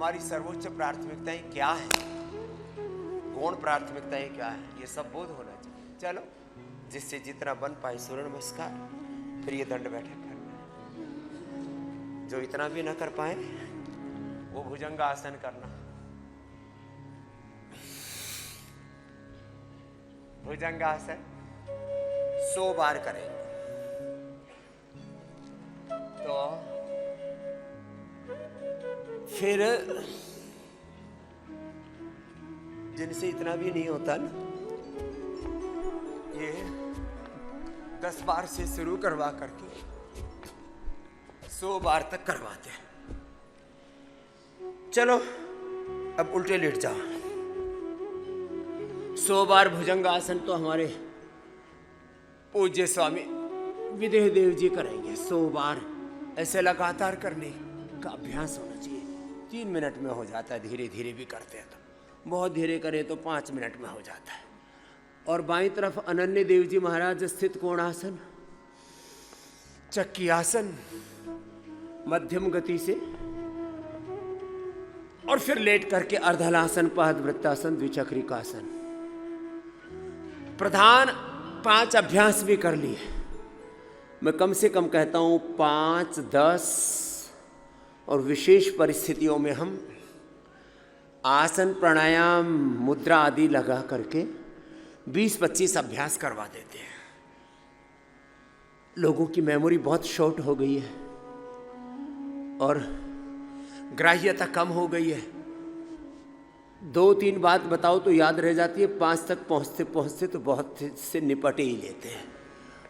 हमारी सर्वोच्च प्राथमिकताएं क्या है, गौण प्राथमिकताएं क्या है, ये सब बोध होना चाहिए। चलो, जिससे जितना बन पाए सूर्य नमस्कार, फिर ये दंड बैठक करना है। जो इतना भी ना कर पाए वो भुजंगासन करना। भुजंगासन 100 बार करेंगे तो फिर जिनसे इतना भी नहीं होता ना, ये 10 बार से शुरू करवा करके 100 बार तक करवाते हैं। चलो अब उल्टे लेट जाओ। 100 बार भुजंगासन तो हमारे पूज्य स्वामी विदेह देव जी करेंगे। 100 बार ऐसे लगातार करने का अभ्यास होना चाहिए। 3 मिनट में हो जाता है, धीरे धीरे भी करते हैं तो। बहुत धीरे करें तो 5 मिनट में हो जाता है। और बाईं तरफ अनन्य देव जी महाराज स्थित कोणासन, चक्की आसन मध्यम गति से, और फिर लेट करके अर्धलासन, पादवृत्तासन, द्विचक्रिकासन। प्रधान 5 अभ्यास भी कर लिए। मैं कम से कम कहता हूं 5, 10 और विशेष परिस्थितियों में हम आसन, प्राणायाम, मुद्रा आदि लगा करके 20-25 अभ्यास करवा देते हैं। लोगों की मेमोरी बहुत शॉर्ट हो गई है और ग्राह्यता कम हो गई है। 2-3 बात बताओ तो याद रह जाती है, 5 तक पहुंचते पहुंचते तो बहुत से निपटे ही लेते हैं।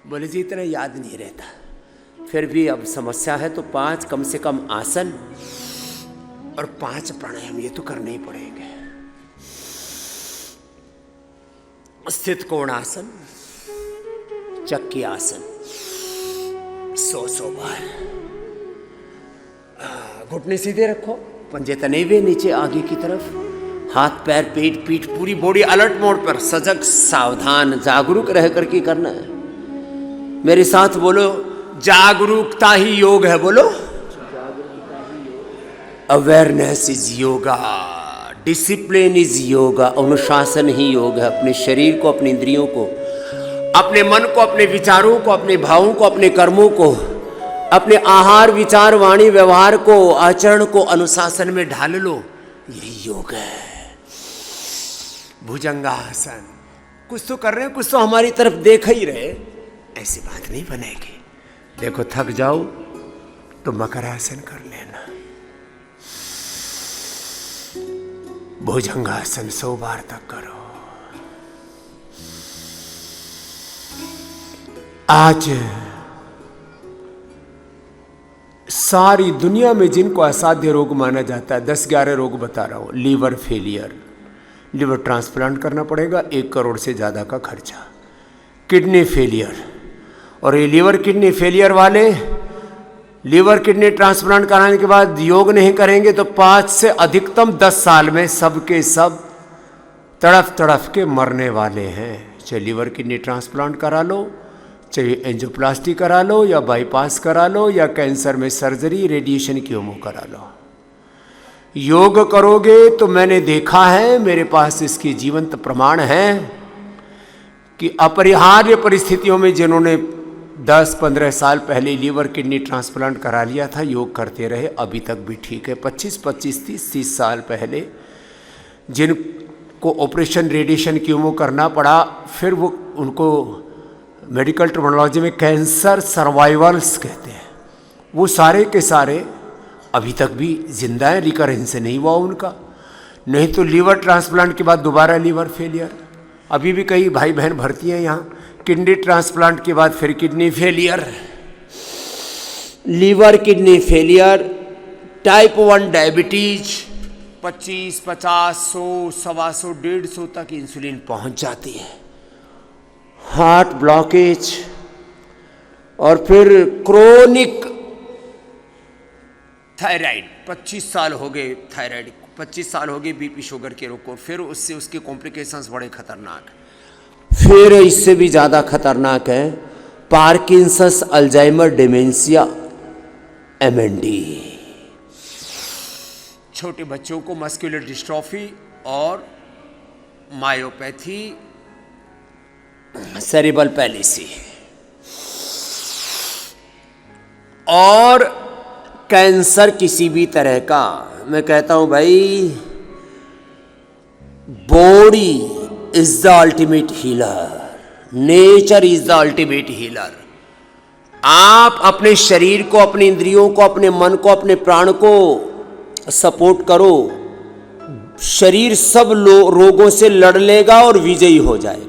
बोले जी इतना याद नहीं रहता। फिर भी अब समस्या है तो 5 कम से कम आसन और 5 प्राणायाम ये तो करने ही पड़ेंगे। स्थित कोणासन, चक्की आसन 100 बार। घुटने सीधे रखो, पंजे तने हुए नीचे आगे की तरफ, हाथ पैर पेट पीठ पूरी बॉडी अलर्ट मोड पर, सजग सावधान जागरूक रह करके करना है। मेरे साथ बोलो, जागरूकता ही योग है। बोलो, awareness is yoga, discipline is yoga. अनुशासन ही योग है। अपने शरीर को, अपने इंद्रियों को, अपने मन को, अपने विचारों को, अपने भावों को, अपने कर्मों को, अपने आहार, विचार, वाणी, व्यवहार को, आचरण को अनुशासन में ढाल लो। यही योग है। भुजंगासन कुछ तो कर रहे हैं, कुछ तो हमारी तरफ देख ही रहे, ऐसी बात नहीं बनेगी। देखो थक जाओ तो मकरासन कर लेना। भुजंगासन 100 बार तक करो। आज सारी दुनिया में जिनको असाध्य रोग माना जाता है, 10-11 रोग बता रहा हूं। लीवर फेलियर, लिवर ट्रांसप्लांट करना पड़ेगा, 1 करोड़ से ज़्यादा का खर्चा। किडनी फेलियर, और ये लीवर किडनी फेलियर वाले लीवर किडनी ट्रांसप्लांट कराने के बाद योग नहीं करेंगे तो 5 से अधिकतम 10 साल में सब के सब तड़फ तड़फ के मरने वाले हैं। चाहे लीवर किडनी ट्रांसप्लांट करा लो, चाहे एंजियोप्लास्टी करा लो, या बाईपास करा लो, या कैंसर में सर्जरी, रेडिएशन कीमो करा लो। योग करोगे तो मैंने देखा है, मेरे पास इसकी जीवंत प्रमाण है कि अपरिहार्य परिस्थितियों में जिन्होंने 10-15 साल पहले लीवर किडनी ट्रांसप्लांट करा लिया था, योग करते रहे, अभी तक भी ठीक है। 25-25, 30-30 साल पहले जिनको ऑपरेशन, रेडिएशन कीमो करना पड़ा, फिर वो उनको मेडिकल टर्मिनोलॉजी में कैंसर सर्वाइवल्स कहते हैं, वो सारे के सारे अभी तक भी जिंदा है। रिकरेंस नहीं हुआ उनका। नहीं तो लीवर ट्रांसप्लांट के बाद दोबारा लीवर फेलियर। अभी भी कई भाई बहन भर्ती हैं यहाँ। किडनी ट्रांसप्लांट के बाद फिर kidney failure, liver kidney failure, type 1 diabetes, 25, 50, 100, 125, 150 तक इंसुलिन पहुंच जाती है। हार्ट ब्लॉकेज, और फिर क्रोनिक थायराइड। 25 साल हो गए थायराइड, 25 साल हो गए बीपी शुगर के रोग को, फिर उससे उसके कॉम्प्लिकेशंस बड़े खतरनाक हैं। फिर इससे भी ज़्यादा खतरनाक है पार्किंसंस, अल्जाइमर, डिमेंशिया, MND। छोटे बच्चों को मस्कुलर डिस्ट्रॉफी और मायोपैथी, सेरिब्रल पैलिसी और कैंसर किसी भी तरह का। मैं कहता हूं भाई, body is the ultimate healer, nature is the ultimate healer. आप अपने शरीर को, अपने इंद्रियों को, अपने मन को, अपने प्राण को सपोर्ट करो, शरीर सब रोगों से लड़ लेगा और विजयी हो जाएगा।